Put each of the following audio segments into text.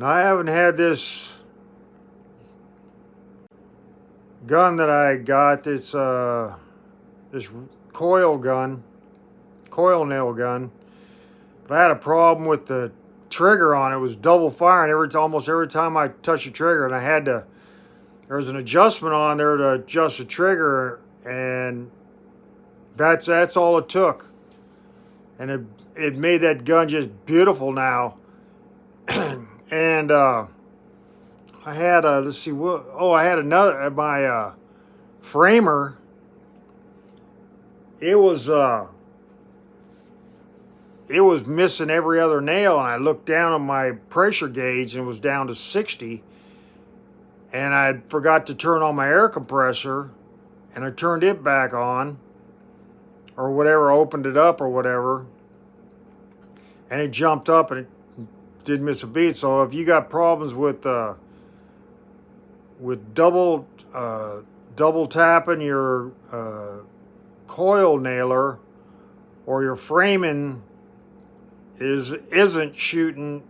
Now, I haven't had this gun that I got. It's this coil nail gun. But I had a problem with the trigger on it. It was double firing almost every time I touched the trigger, and I had to. There was an adjustment on there to adjust the trigger, and that's all it took, and it made that gun just beautiful now. And I had let's see what. Oh, I had another my framer. It was missing every other nail, and I looked down on my pressure gauge and it was down to 60. And I forgot to turn on my air compressor, and I turned it back on, or whatever, opened it up or whatever, and it jumped up and it didn't miss a beat. So if you got problems with double tapping your coil nailer, or your framing isn't shooting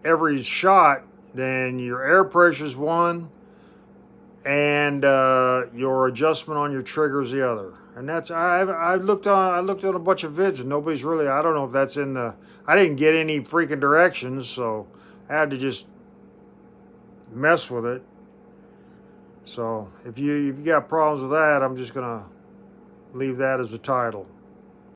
every shot, then your air pressure's one, and your adjustment on your trigger is the other. And that's I looked on a bunch of vids, and nobody's really, I don't know if that's in the, I didn't get any freaking directions, so I had to just mess with it. So if you got problems with that, I'm just gonna leave that as a title.